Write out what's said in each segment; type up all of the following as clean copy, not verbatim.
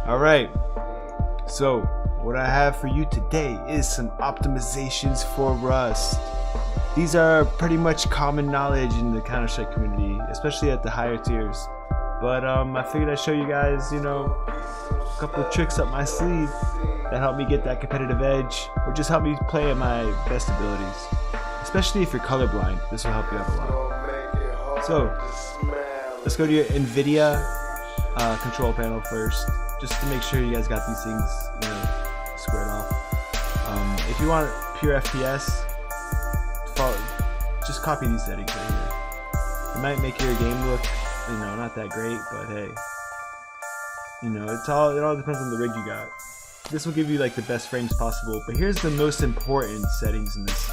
Alright, so what I have for you today is some optimizations for Rust. These are pretty much common knowledge in the Counter-Strike community, especially at the higher tiers. But I figured I'd show you guys, a couple of tricks up my sleeve that help me get that competitive edge, or just help me play at my best abilities. Especially if you're colorblind, this will help you out a lot. So, let's go to your nVidia control panel first, just to make sure you guys got these things, squared off. If you want pure FPS, just copy these settings right here. It might make your game look, not that great, but hey, it all depends on the rig you got. This will give you like the best frames possible, but here's the most important settings in this,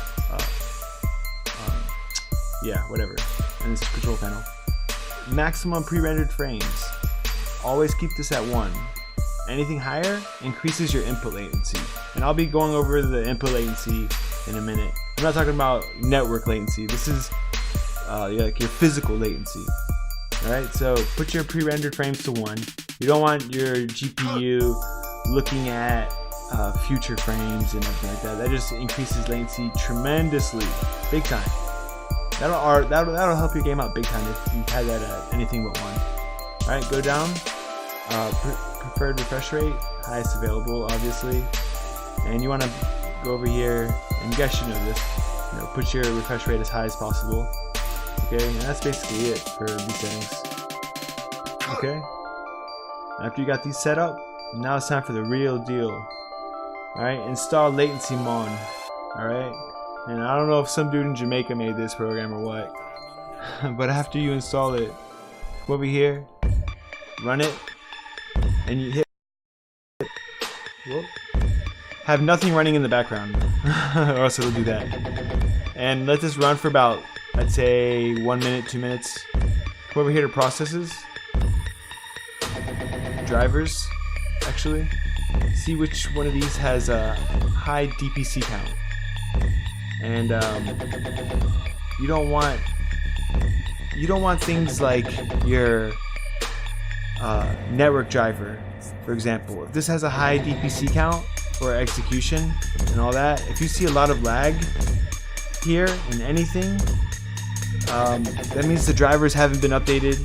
in this control panel. Maximum pre-rendered frames. Always keep this at 1. Anything higher increases your input latency, and I'll be going over the input latency in a minute. I'm not talking about network latency. This is like your physical latency. Alright, so put your pre-rendered frames to 1. You don't want your GPU looking at future frames and everything like that. That just increases latency tremendously, big time. That'll help your game out big time if you had that at anything but 1. Alright, go down. Preferred refresh rate, highest available, obviously. And you want to go over here, and you guys should know this. Put your refresh rate as high as possible. Okay, and that's basically it for these settings. Okay. After you got these set up, now it's time for the real deal. Alright, install LatencyMon. Alright? And I don't know if some dude in Jamaica made this program or what. But after you install it, come over here, run it, and you hit. Whoop. Have nothing running in the background, or else it'll do that. And let this run for about, I'd say, 1 minute, 2 minutes. Come over here to processes. Drivers, actually. See which one of these has a high DPC count. And you don't want things like your network driver, for example. If this has a high DPC count or execution and all that, if you see a lot of lag here in anything, that means the drivers haven't been updated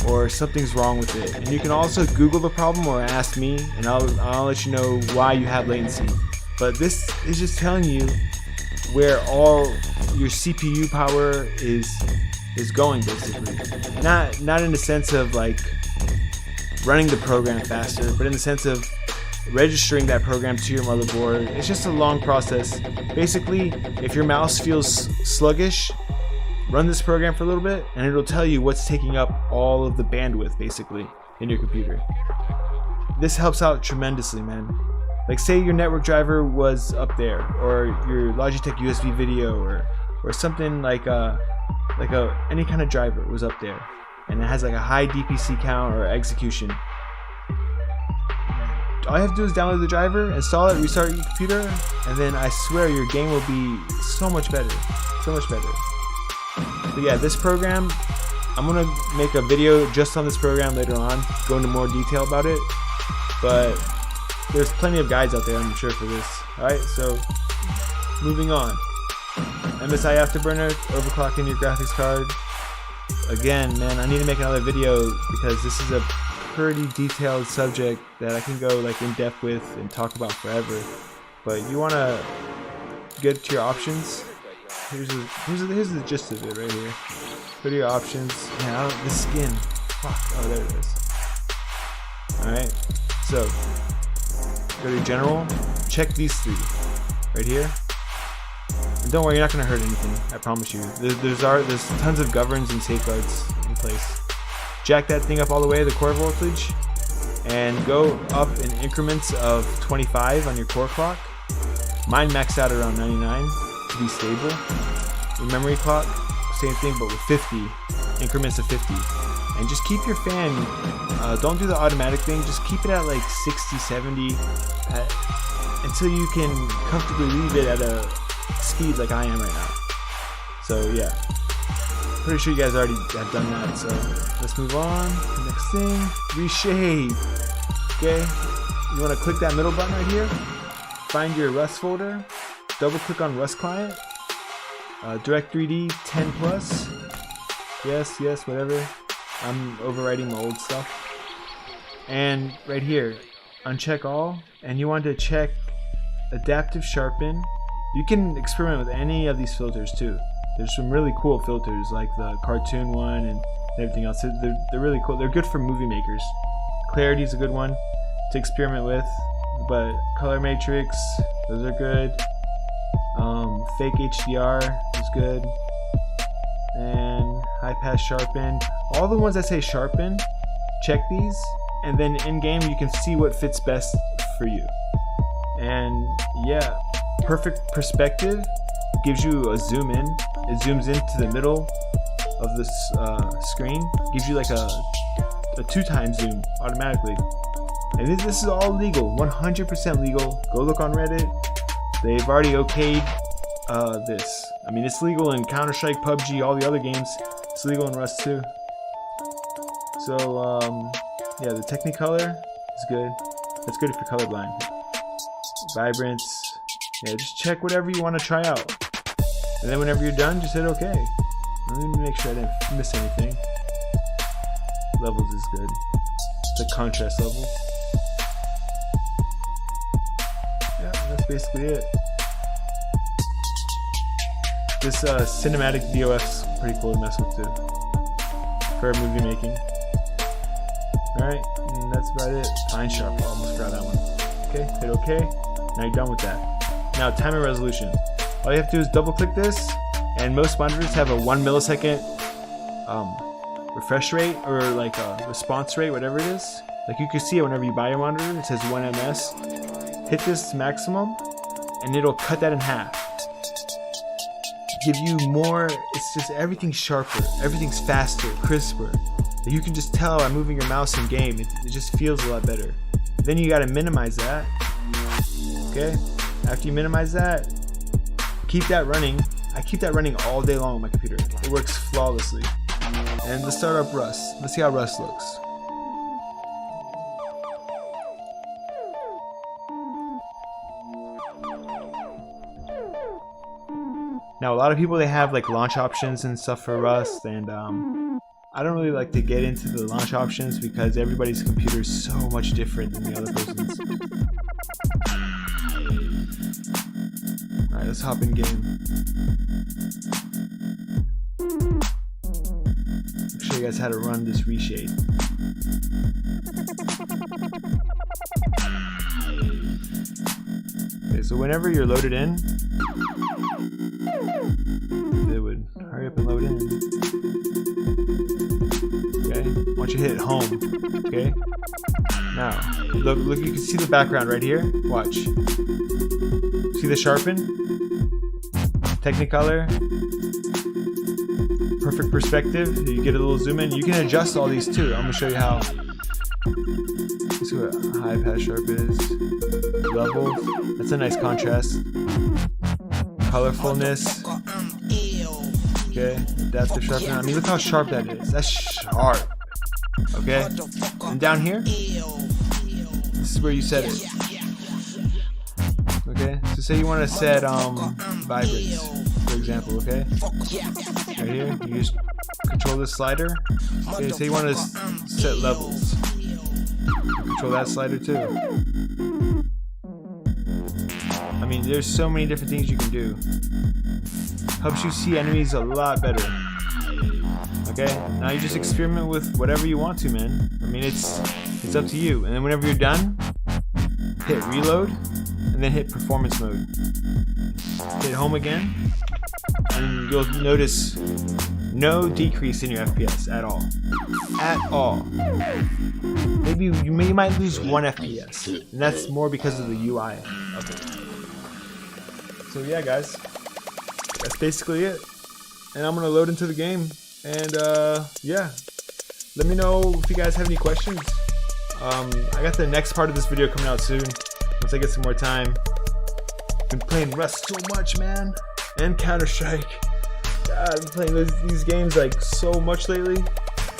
or something's wrong with it. And you can also Google the problem or ask me, and I'll let you know why you have latency. But this is just telling you where all your CPU power is going, basically. Not in the sense of like running the program faster, but in the sense of registering that program to your motherboard. It's just a long process. Basically, if your mouse feels sluggish, run this program for a little bit and it'll tell you what's taking up all of the bandwidth basically in your computer. This helps out tremendously, man. Like say your network driver was up there, or your Logitech USB video, or something like any kind of driver was up there, and it has like a high DPC count or execution. All you have to do is download the driver, install it, restart your computer, and then I swear your game will be so much better. So much better. But yeah, this program, I'm going to make a video just on this program later on, go into more detail about it. But there's plenty of guides out there, I'm sure, for this. Alright, so moving on. MSI AfterBurner, overclocking your graphics card. Again, man, I need to make another video because this is a pretty detailed subject that I can go like in depth with and talk about forever. But you want to get to your options. Here's the gist of it right here. Go to your options. Man, the skin. Fuck. Oh, there it is. Alright. So, go to general. Check these 3. Right here. And don't worry, you're not going to hurt anything. I promise you. There's tons of governs and safeguards in place. Jack that thing up all the way to the core voltage. And go up in increments of 25 on your core clock. Mine maxed out around 99. To be stable. Your memory clock, same thing, but with 50 increments of 50. And just keep your fan, don't do the automatic thing, just keep it at like 60, 70 until you can comfortably leave it at a speed like I am right now. So yeah, pretty sure you guys already have done that, so let's move on. Next thing, ReShade. Okay, you want to click that middle button right here, find your Rust folder, double click on Rust client, Direct3D 10 plus, yes, whatever. I'm overwriting my old stuff. And right here, uncheck all, and you want to check adaptive sharpen. You can experiment with any of these filters too. There's some really cool filters like the cartoon one and everything else. They're really cool. They're good for movie makers. Clarity is a good one to experiment with, but color matrix, those are good. Fake HDR is good, and high pass sharpen. All the ones that say sharpen, check these, and then in game you can see what fits best for you. And yeah, perfect perspective gives you a zoom in. It zooms into the middle of this screen, gives you like a 2x zoom automatically. And this is all legal, 100% legal. Go look on Reddit. They've already okayed this. I mean, it's legal in Counter-Strike, PUBG, all the other games. It's legal in Rust too. So yeah, the Technicolor is good. That's good if you're colorblind. Vibrance, yeah, just check whatever you want to try out, and then whenever you're done, just hit OK. Let me make sure I didn't miss anything. Levels is good. The contrast levels. Yeah, that's basically it. This cinematic DOF's pretty cool to mess with too for movie making. Alright, and that's about it. Fine sharp, I almost forgot that one. Okay, hit OK. Now you're done with that. Now time and resolution. All you have to do is double click this, and most monitors have a 1 millisecond refresh rate, or like a response rate, whatever it is. Like you can see it whenever you buy a monitor, it says 1 ms. Hit this maximum, and it'll cut that in half. Give you more, it's just everything's sharper, everything's faster, crisper. You can just tell I'm moving your mouse in game, it just feels a lot better. Then you gotta minimize that. Okay, after you minimize that, keep that running. I keep that running all day long on my computer. It works flawlessly. And let's start up Rust. Let's see how Rust looks. Now a lot of people, they have like launch options and stuff for Rust, and I don't really like to get into the launch options because everybody's computer is so much different than the other person's. Alright, let's hop in game. I'll show you guys how to run this ReShade. Okay, so whenever you're loaded in, it would hurry up and load in. Okay, once you hit home, okay? Now, look, you can see the background right here. Watch. See the sharpen? Technicolor. Perfect perspective. You get a little zoom in. You can adjust all these too. I'm gonna show you how. Let's see what high pass sharp is. Levels. That's a nice contrast. Colorfulness. Okay, adaptive sharpening. I mean, look how sharp that is. That's sharp. Okay, and down here, this is where you set it. Okay, so say you want to set vibrance, for example. Okay, right here, you just control this slider. Okay, say you want to set levels. Control that slider too. I mean, there's so many different things you can do. Helps you see enemies a lot better. Okay, now you just experiment with whatever you want to, man. I mean, it's up to you. And then whenever you're done, hit reload, and then hit performance mode. Hit home again, and you'll notice no decrease in your FPS at all. At all. Maybe you might lose 1 FPS, and that's more because of the UI of it. So yeah, guys, that's basically it. And I'm gonna load into the game, and yeah, let me know if you guys have any questions. I got the next part of this video coming out soon once I get some more time. Been playing Rust so much, man, and Counter-Strike. God, I've been playing these games like so much lately,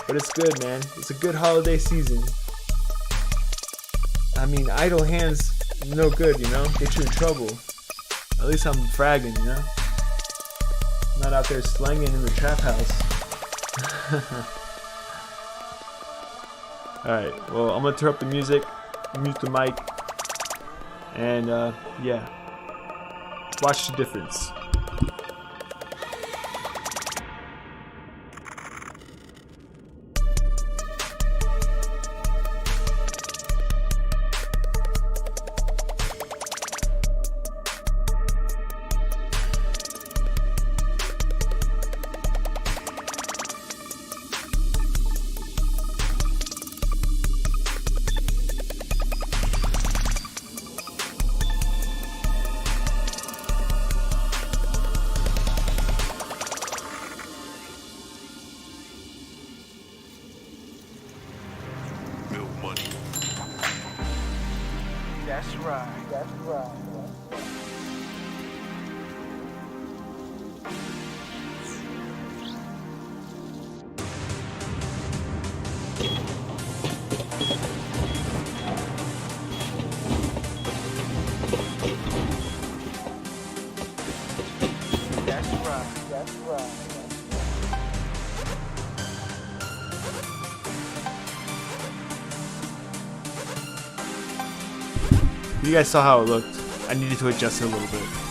but it's good, man. It's a good holiday season. I mean, idle hands, no good, you know? Get you in trouble. At least I'm fragging, you know? Not out there slanging in the trap house. Alright, well, I'm gonna turn up the music, mute the mic, and yeah. Watch the difference. That's right. That's right. That's right. That's right. You guys saw how it looked. I needed to adjust it a little bit.